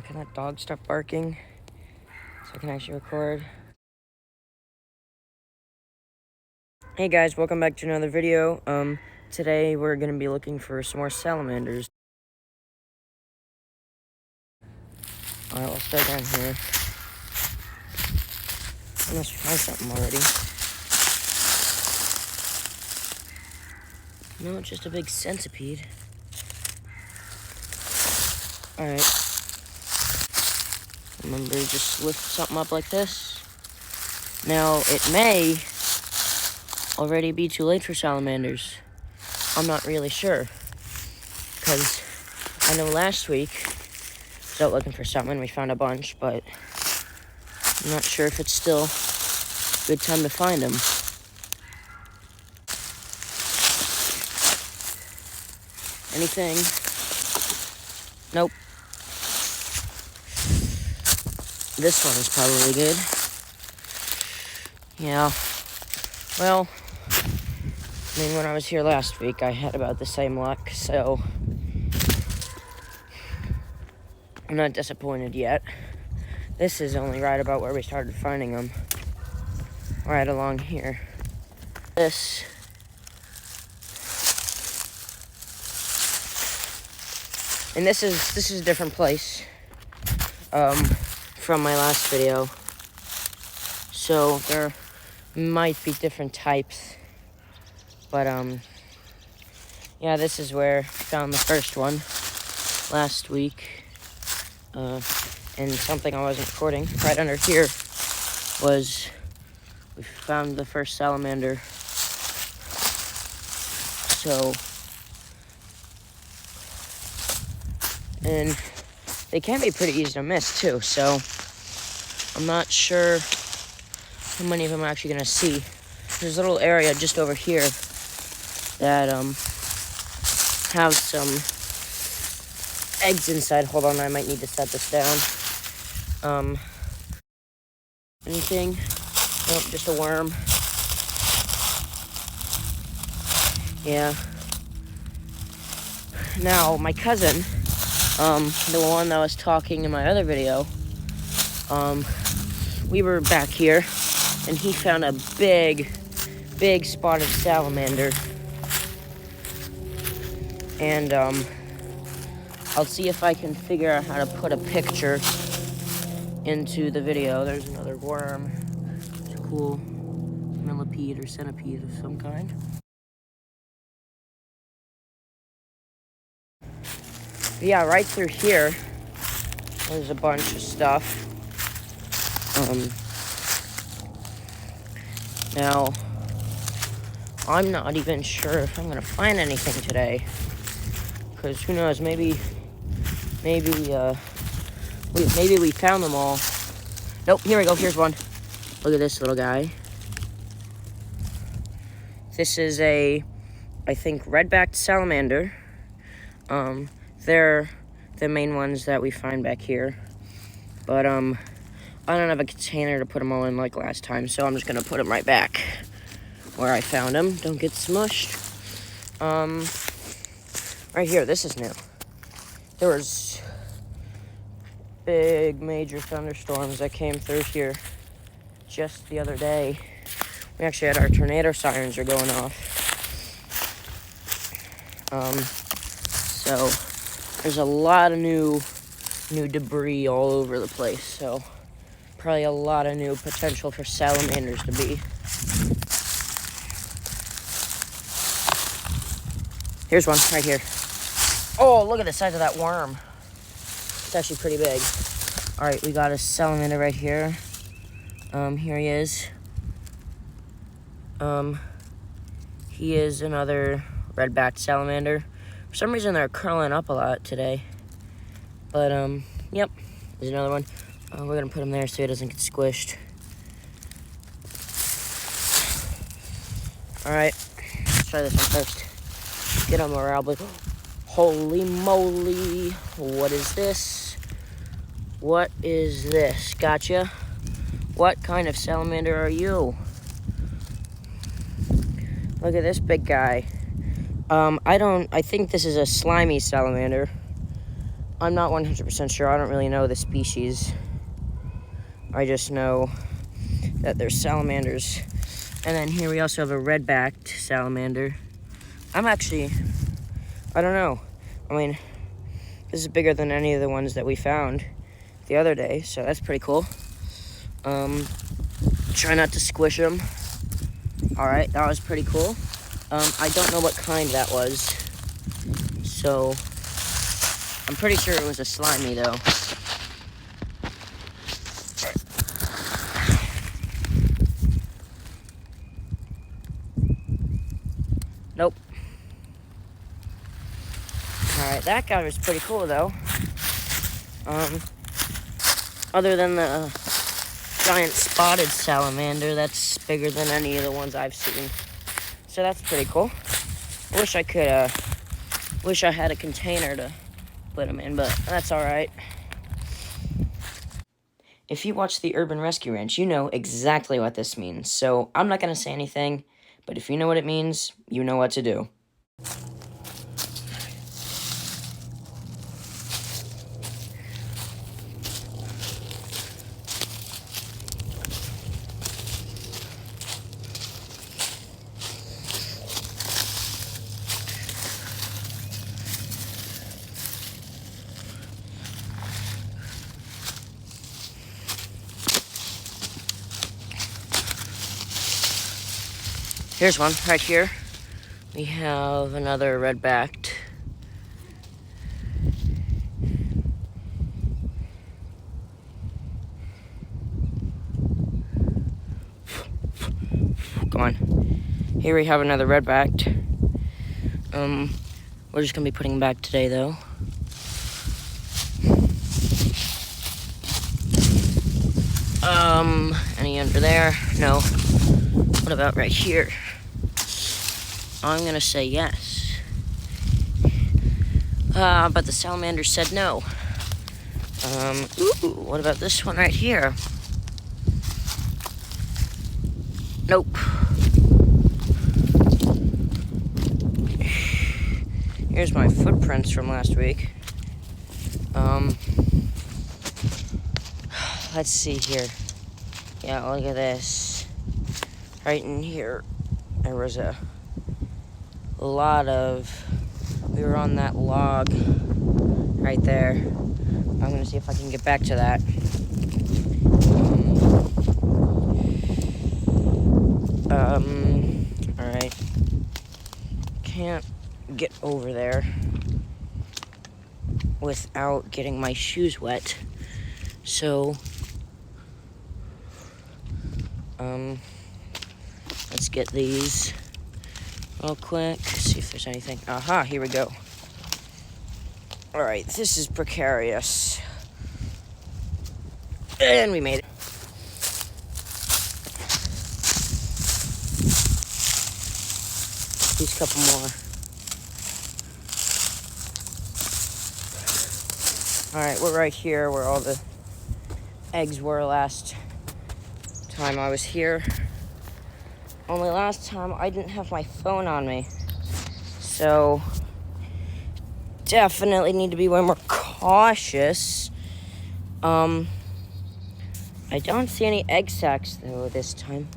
Can that dog stop barking so I can actually record? Hey guys, welcome back to another video. Today we're gonna be looking for some more salamanders. Alright, we'll start down here. Unless we find something already. No, it's just a big centipede. Alright. Remember, just lift something up like this. Now, it may already be too late for salamanders. I'm not really sure. Because I know last week, I was out looking for something, we found a bunch, but I'm not sure if it's still a good time to find them. Anything? Nope. This one is probably good. Yeah. Well, I mean, when I was here last week, I had about the same luck, so I'm not disappointed yet. This is only right about where we started finding them. Right along here. This and this is a different place from my last video. So there might be different types. But yeah, this is where I found the first one last week. And something I wasn't recording. Right under here we found the first salamander. So, and they can be pretty easy to miss too, so I'm not sure how many of them I'm actually gonna see. There's a little area just over here that have some eggs inside. Hold on, I might need to set this down. Anything? Nope, just a worm. Yeah. Now, my cousin, the one that was talking in my other video, we were back here, and he found a big spotted salamander. And, I'll see if I can figure out how to put a picture into the video. There's another worm. It's a cool millipede or centipede of some kind. But yeah, right through here, there's a bunch of stuff. Now, I'm not even sure if I'm gonna find anything today. Because who knows, maybe we found them all. Nope, here we go, here's one. Look at this little guy. This is I think, red-backed salamander. They're the main ones that we find back here. But, I don't have a container to put them all in like last time, so I'm just gonna put them right back where I found them. Don't get smushed. Right here, this is new. There was big, major thunderstorms that came through here just the other day. We actually had our tornado sirens are going off. So there's a lot of new debris all over the place. So probably a lot of new potential for salamanders to be. Here's one right here. Oh, look at the size of that worm. It's actually pretty big. All right, we got a salamander right here. Here he is. He is another red-backed salamander. For some reason, they're curling up a lot today. But, yep, there's another one. We're gonna put him there so he doesn't get squished. All right, let's try this one first. Get him around. Holy moly, what is this? What is this? Gotcha. What kind of salamander are you? Look at this big guy. I think this is a slimy salamander. I'm not 100% sure. I don't really know the species. I just know that there's salamanders. And then here we also have a red-backed salamander. I don't know. I mean, this is bigger than any of the ones that we found the other day, so that's pretty cool. Try not to squish them. All right, that was pretty cool. I don't know what kind that was, so I'm pretty sure it was a slimy, though. Nope. All right, that guy was pretty cool, though. Other than the giant spotted salamander, that's bigger than any of the ones I've seen. So that's pretty cool. I wish I had a container to put them in, but that's all right. If you watch the Urban Rescue Ranch, you know exactly what this means. So I'm not going to say anything, but if you know what it means, you know what to do. Here's one right here. We have another red-backed. Come on. Here we have another red-backed. We're just gonna be putting him back today, though. Any under there? No. What about right here? I'm gonna say yes. But the salamander said no. Ooh, what about this one right here? Nope. Here's my footprints from last week. Let's see here. Yeah, look at this. Right in here, there was a lot of... We were on that log right there. I'm gonna see if I can get back to that. Alright. Can't get over there without getting my shoes wet. So, let's get these real quick, see if there's anything. Aha, here we go. All right, this is precarious. And we made it. These couple more. All right, we're right here where all the eggs were last time I was here. Only last time I didn't have my phone on me. So definitely need to be way more cautious. I don't see any egg sacs though this time.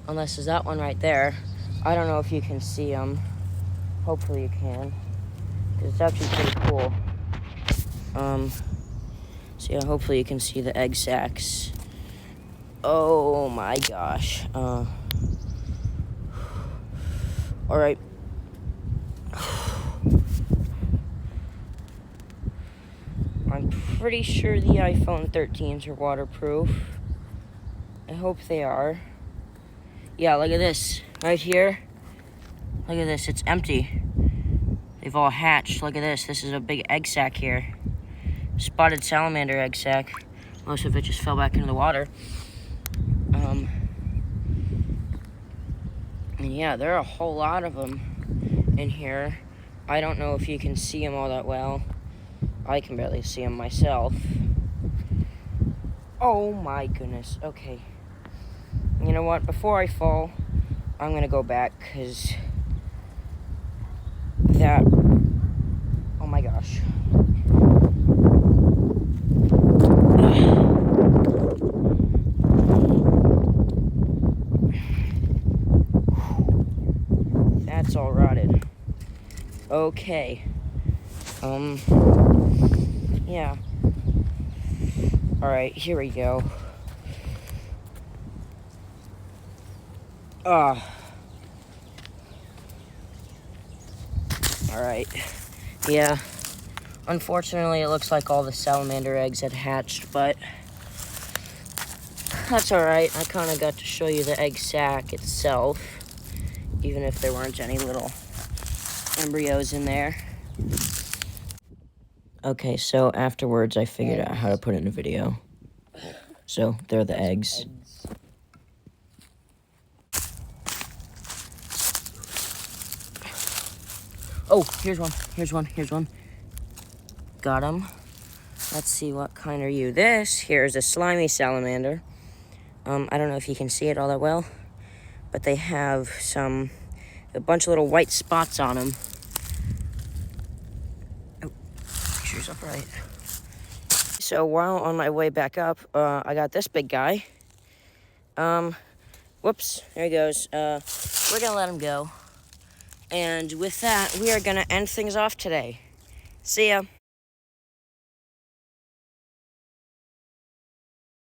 Unless there's that one right there. I don't know if you can see them. Hopefully you can. Because it's actually pretty cool. So yeah, hopefully you can see the egg sacs. Oh my gosh. Alright. I'm pretty sure the iPhone 13s are waterproof. I hope they are. Yeah, look at this. Right here. Look at this. It's empty. They've all hatched. Look at this. This is a big egg sac here. Spotted salamander egg sac. Most of it just fell back into the water. And yeah, there are a whole lot of them in here. I don't know if you can see them all that well. I can barely see them myself. Oh my goodness. Okay. You know what? Before I fall, I'm gonna go back because that... Oh my gosh. Okay. Yeah. Alright, here we go. Alright. Yeah. Unfortunately, it looks like all the salamander eggs had hatched, but that's alright. I kind of got to show you the egg sac itself, even if there weren't any little embryos in there. Okay, so afterwards I figured out how to put it in a video. So, they're the eggs. Oh, here's one. Got him. Let's see, what kind are you? Here's a slimy salamander. I don't know if you can see it all that well, but they have a bunch of little white spots on them. Oh, picture's upright. So while on my way back up, I got this big guy. Whoops, there he goes. We're gonna let him go. And with that, we are gonna end things off today. See ya.